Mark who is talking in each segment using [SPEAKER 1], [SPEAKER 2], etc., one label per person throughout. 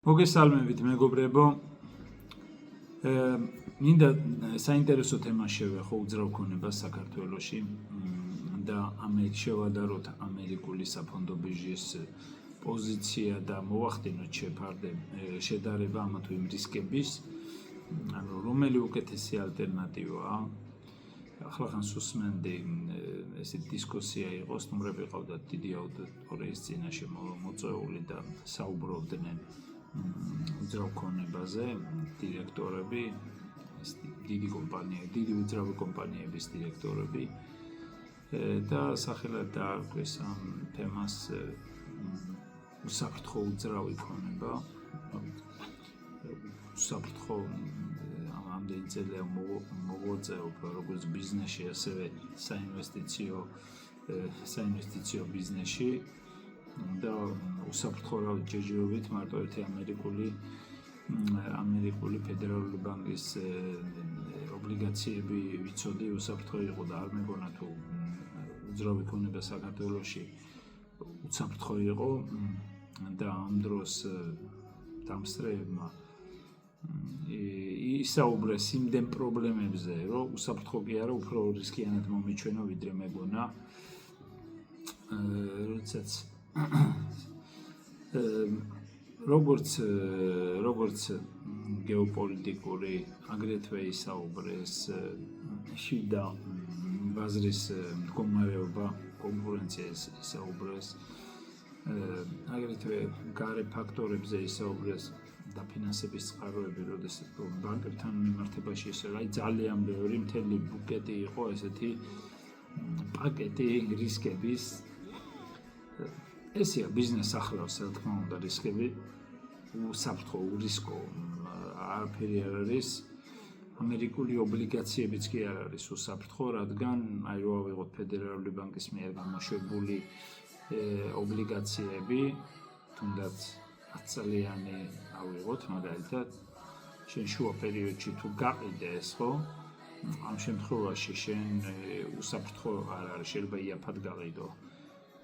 [SPEAKER 1] მოგესალმებით მეგობრებო. მინდა საინტერესო თემა შევეხო უძრავ ქონებას საქართველოში და შევადაროთ ამერიკული საფონდო ბირჟის პოზიცია და მოვახდინოთ შედარება ამა თუ იმ რისკების, რომელი უკეთესი ალტერნატივაა. ახლა სუსმენდი ესე დისკუსია იყო, სტუმრები ყავდათ დიდი აუდიტორიის წინაშე მოწვეული და საუბრობდნენ უძრავ ქონებაზე, დირექტორები, დიდი უძრავი კომპანიების დირექტორები და სახელად დაარქვეს ამ თემას უსაფრთხო უძრავი ქონება. უსაფრთხო ამდენი წელია მოღვაწეობა როგორც ბიზნესში, ასევე საინვესტიციო ბიზნესში და უსაფრთხო ჯერჯერობით მარტო ერთი ამერიკული ფედერალური ბანკის ობლიგაციები ვიცოდი უსაფრთხო იყო და არ მეგონა თუ უძრავი ქონება საქართველოში უსაფრთხო იყო და ამ დროს დამსწრეებმა ისაუბრეს იმდენ პრობლემებზე, რომ უსაფრთხო კი არა, უფრო რისკიანად მომიჩვენა, ვიდრე მეგონა. როდესაც როგორც გეოპოლიტიკური, აგრეთვე ისაუბრეს შიდა ბაზრის მდგომარეობა, კონკურენცია ისაუბრეს, აგრეთვე გარე ფაქტორებზე ისაუბრეს და ფინანსების წყაროები, როდესაც ბანკებთან მიმართებაში ძალიან ბევრი მთელი ბუკეტი იყო ესეთი პაკეტი რისკების. ესეა ბიზნეს ახლავს, რა თქმა უნდა, რისკები, უსაფრთხო, ურისკო არაფერი არ არის. ამერიკული ობლიგაციებიც კი არ არის უსაფრთხო, რადგან რო ავიღოთ ფედერალური ბანკის მიერ გამოშვებული ობლიგაციები, თუნდაც 10 წლიანი ავიღოთ, მაგალითად, შენ შუა პერიოდში თუ გაყიდეს, ხო? ამ შემთხვევაში შენ უსაფრთხო არ არის, შეიძლება იაფად გაყიდო.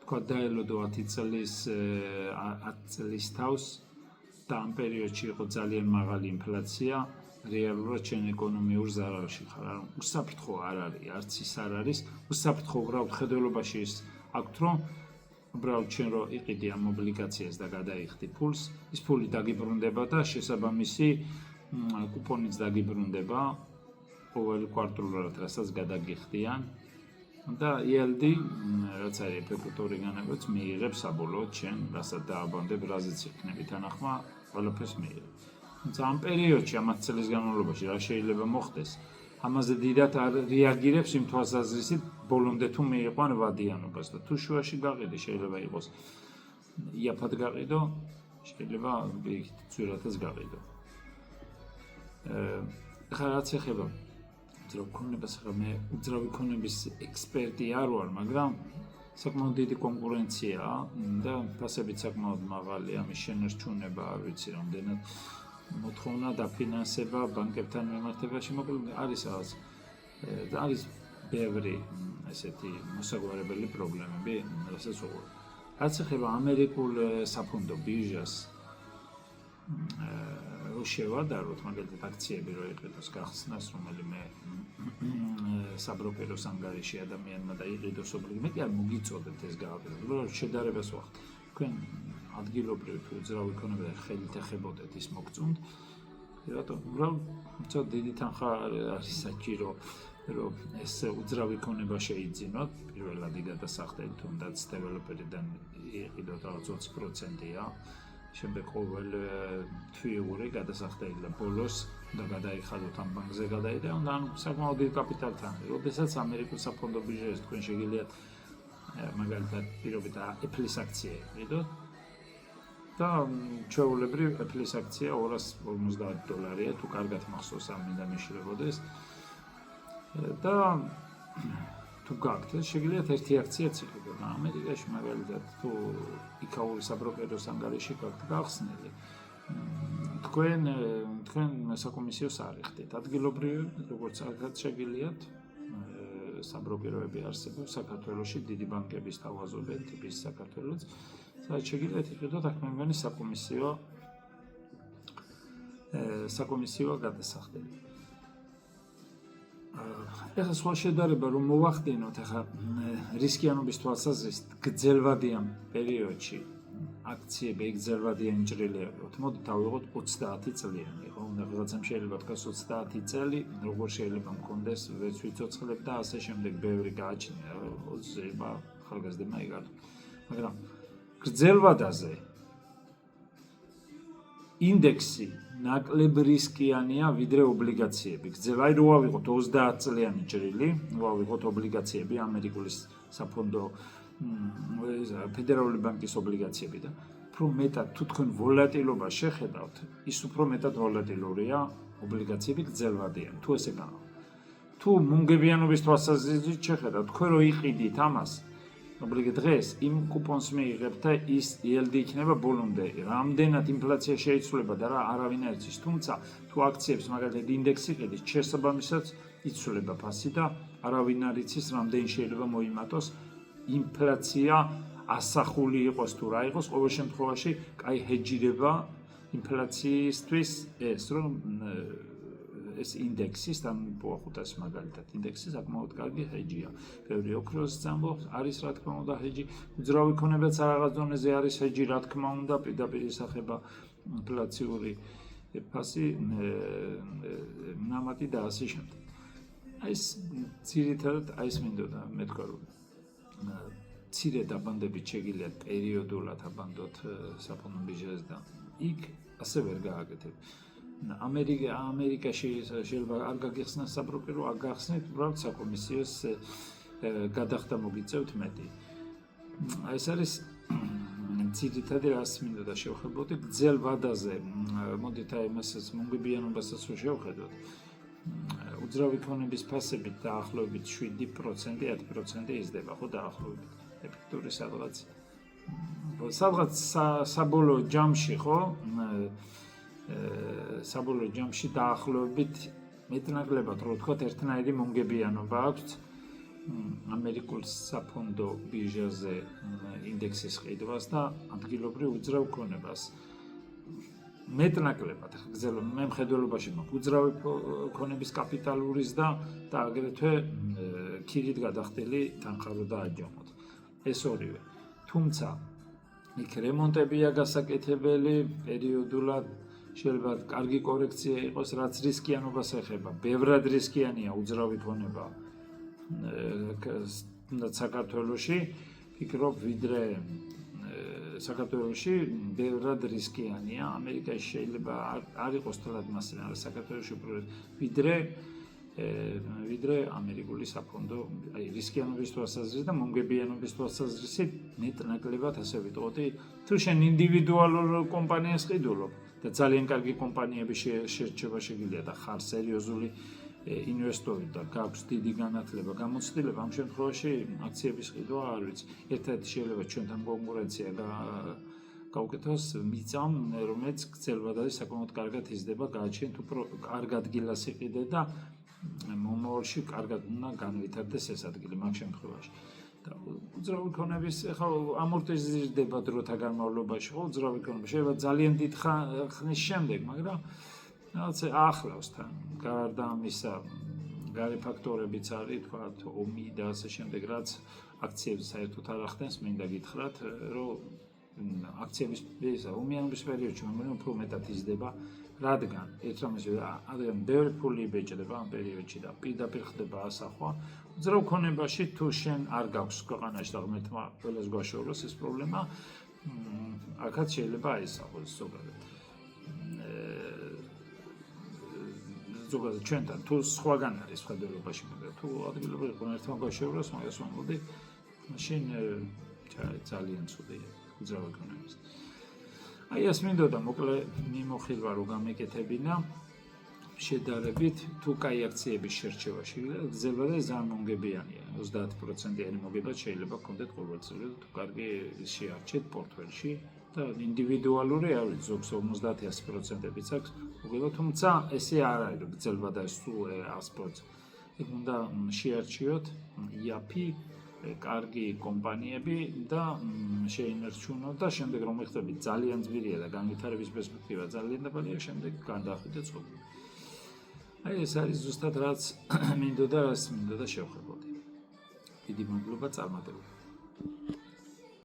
[SPEAKER 1] თქვა დაელოდო 10 წლის თავს და ამ პერიოდში იყო ძალიან მაღალი ინფლაცია, რეალურად შენ ეკონომიურ ზარალში ხარ. უსაფრთხო არ არის, არც ის არ არის. უსაფრთხო უბრალოდ ხედველობაში ის აქვთ, რომ უბრალოდ შენ რო იყიდი ამ ობლიგაციას და გადაიხდი ფულს, ის ფული დაგიბრუნდება და შესაბამისი კუპონიც დაგიბრუნდება ყოველ კვარტალურად, რასაც გადაგიხდიან. და ELD, რაც არის ეფექტური განაკვეთს, მიიღებს საბოლოოდ შენ, რასაც დააბანდებ, რაზეც იქნები თანახმა, ყველაფერს მიიღებ. თუმცა ამ პერიოდში, ამ 10 წლის განმავლობაში რა შეიძლება მოხდეს, ამაზე დიდად არ რეაგირებს იმ თვალსაზრისით, ბოლომდე თუ მიიყვან ვადიანობას და თუ შუაში გაყიდე, შეიძლება იყოს იაფად გაყიდო, შეიძლება ძვირადაც გაყიდო. ახლა რაც ეხება უძრავ ქონებას, ახლა მე უძრავი ქონების ექსპერტი არ ვარ, მაგრამ საკმაოდ დიდი კონკურენციაა და ფასებიც საკმაოდ მაღალია, ამის შენარჩუნება არ ვიცი რამდენად მოთხოვნა დაფინანსება ბანკებთან მიმართებაში, მოკლედ არის რაღაც არის ბევრი ესეთი მოსაგვარებელი პრობლემები, რასაც ვუყურებ. რაც ეხება ამერიკულ საფონდო ბირჟას, რო შევადაროთ, მაგალითად აქციები რო იყიდოს გახსნას, რომელიმე საბროკეროს ანგარიში ადამიანმა და იყიდოს ობლიგაციები, მე კი არ მოგიწოდებთ ეს გააკეთოთ, უბრალოდ შედარებას ვახთ. თქვენ ადგილობრივი თუ უძრავი ქონება და ხელით ეხებოდეთ ის მოგწონთ, რატომ? უბრალოდ ცოტა დიდი თანხა არის საჭირო, რომ ეს უძრავი ქონება შეიძინოთ, პირველადი გადასახდელი, თუნდაც დეველოპერიდან იყიდოთ რაღაც 20%-ია. შემდეგ ყოველ თვიური გადასახდელი და ბოლოს და გადაიხადოთ ამ ბანკზე გადაიდე, და საკმაოდ დიდი კაპიტალთან. როდესაც ამერიკულ საფონდო ბირჟაზე თქვენ შეგიძლიათ მაგალითად პირობით Apple-ის აქცია იყიდოთ და ჩვეულებრივ Apple-ის აქცია $250 თუ კარგად მახსოვს ამ მინდა მიშლებოდეს და თუ გაქვთ, შეგიძლიათ ერთი აქციაც იყიდოთ. ამერიკაში მაგალითად თუ იქაური საბროკეროს ანგარიში გაქვთ გახსნილი, თქვენ საკომისიოს არ იხდით. ადგილობრივი, როგორც აქაც შეგიძლიათ საბროკეროები არსებობს საქართველოში, დიდი ბანკების თავაზობენ, ტიპის საქართველოს, სადაც შეგიძლიათ იყიდოთ, აქ მე მგონი საკომისიო საკომისიოა გადასახდელი. ეხლა სხვა შედარება რომ მოვახდინოთ, ეხლა რისკიანობის თვალსაზრისით გრძელვადიან პერიოდში აქციები გრძელვადიანი ჭრილი აქვთ. მოდით დავიღოთ 30 წლიანი, ხო? რაღაცამ შეიძლება თქვას 30 წელი, როგორ შეიძლება მქონდეს, ვერც ვიცოცხლებ და ასე შემდეგ ბევრი გააჩნია, შეიძლება ახალგაზრდებმა იგარდო. მაგრამ გრძელვადაზე ინდექსი ნაკლებ რისკიანია ვიდრე ობლიგაციები. აი რო ავიღოთ 30 წლიანი ჭრილი, ავიღოთ ობლიგაციები, ამერიკული საფონდო ფედერალური ბანკის ობლიგაციები და უფრო მეტად თუ თქვენ ვოლატილობას შეხედავთ, ის უფრო მეტად ვოლატილურია ობლიგაციები გრძელვადიანი. თუ ესე განა. თუ მუნგებიანობის თვალსაზრისით შეხედავთ, თქვენ რო იყიდით ამას, დღეს იმ კუპონს მიიღებთ და ის yield იქნება ბოლომდე. რამდენად ინფლაცია შეიცვლება და რა არავინ არ იცის. თუმცა თუ აქციებს მაგალითად ინდექსი ყიდით, შესაბამისად იცვლება ფასი და არავინ არ იცის, რამდენი შეიძლება მოიმატოს. ინფლაცია ასახული იყოს თუ რა იყოს, ყოველ შემთხვევაში კაი ჰეჯირება ინფლაციისთვის ეს რომ ეს ინდექსი სტანდარტ მაგალითად ინდექსი საკმაოდ კარგი ჰეჯია. ბევრი ოქროს ამბობს, არის რა თქმა უნდა ჰეჯი, უძრავი ქონებაც რაღაც დონეზე არის ჰეჯი, რა თქმა უნდა, პირდაპირ ისახება ინფლაციური ფასი, ნამატი და ასე შემდეგ. აი ეს ძირითადად აი ეს მინდოდა მეთქვა რომ მცირე დაბანდებით შეგიძლიათ პერიოდულად აბანდოთ საფონდო ბიჟაზე და იქ ასე ვერ გააკეთებ. ამერიკაში შეიძლება არ გაგიხსნას საბროკერო, არ გახსნით, უბრალოდ საკომისიოს გადახდა მოგიწევთ მეტი. ეს არის ძირითადი რას მინდოდა შევხედოთ, გრძელ ვადაზე, მოდით აი მასაც მოგებიანობასაც შევხედოთ. უძრავი ქონების ფასებით დაახლოებით 7%, 10% იზრდება, ხო დაახლოებით. ეფექტური სადღაც საბოლოო ჯამში, ხო? საბოლოო ჯამში დაახლოებით მეტნაკლებად, რო ვთქვათ, ერთნაირი მომგებიანობა აქვს ამერიკულ საფონდო ბირჟაზე ინდექსის ყიდვას და ადგილობრივ უძრავ ქონებას. მეტნაკლებად, მე მხედველობაში მაქვს უძრავი ქონების კაპიტალურის და აგრეთვე ქირით გადახდილი თანხარო და აჯამოთ. ეს ორივე. თუმცა იქ რემონტებია გასაკეთებელი პერიოდულად შეიძლება კარგი კორექცია იყოს, რაც რისკიანობას ეხება. ბევრად რისკიანია უძრავი ქონება საქართველოში, ფიქრობ ვიდრე საქართველოში ბევრად რისკიანია. ამერიკაში შეიძლება არ იყოს თლად მასე, მაგრამ საქართველოში უფრო ვიდრე ამერიკული საფონდო, აი რისკიანობის თვალსაზრისით და მომგებიანობის თვალსაზრისით მეტნაკლებად ასე ვიტყოდი, თუ შენ ინდივიდუალურ კომპანიას ყიდულობ და ძალიან კარგი კომპანიები შერჩება შეგიძლია და ხარ სერიოზული ინვესტორი და გაქვს დიდი განათლება, გამოცდილება, ამ შემთხვევაში აქციების ყიდვა არ ვიცი. ერთ-ერთი შეიძლება ჩვენთან კონკურენცია გაუკეთოს მიწამ, რომელიც გრძელვადაზე საკმაოდ კარგად იზრდება, გააჩნიათ უფრო კარგ ადგილას იყიდე და მომავალში კარგად უნდა განვითარდეს ეს ადგილი მაგ შემთხვევაში. და უძრავი ქონების ახლა ამორტიზირდება დროთა განმავლობაში, ხო, უძრავი ქონება შეიძლება ძალიან დიდ ხნის შემდეგ, მაგრამ რაღაცა ახლავს თან. გარდა ამისა, გარე ფაქტორებიც არის, თქვათ, ომი და ასე შემდეგ, რაც აქციებს საერთოდ არ ახდენს, მინდა გითხრათ, რომ აქციების ომიანობის პერიოდში მე უფრო მეტად იზრდება, რადგან ერთ რამეზე ადრე ბევრი ფული იბეჭდება ამ პერიოდში და პირდაპირ ხდება ასახვა. უძრავ ქონებაში თუ შენ არ გაქვს ქვეყანაში და ღმერთმა ყველას გვაშოროს ეს პრობლემა, აქაც შეიძლება აისახოს ზოგადად. ზოგადად ჩვენთან თუ სხვაგან არის ხედველობაში, მაგრამ თუ ადგილობრივ ღმერთმა გვაშოროს, მაგას ვამბობდი, მაშინ ძალიან ცუდია უძრავ ქონების. აი ეს მინდოდა მოკლე მიმოხილვა რომ გამეკეთებინა შედარებით თუ კაი აქციების შერჩევაში გრძელვა და ძალიან მომგებიანია 30%-იანი მოგება შეიძლება გქონდეთ ყოველწლიურად თუ კარგი შეარჩეთ პორტფელში და ინდივიდუალური არ ვიცი ზოგს 50-100%-ებიც აქვს მოგება თუმცა ესე არ არის რომ გრძელვა და სულ 100%. იქ უნდა შეარჩიოთ IAP კარგი კომპანიები და შეინარჩუნო და შემდეგ რომ ეხდებით ძალიან ძვირია და განვითარების პერსპექტივა ძალიან დაბალია, შემდეგ გადაახვიდეთ ცხოვრება. აი ეს არის ზუსტად რაც მინდოდა შევხედოთ. დიდი მადლობა წარმატებულად.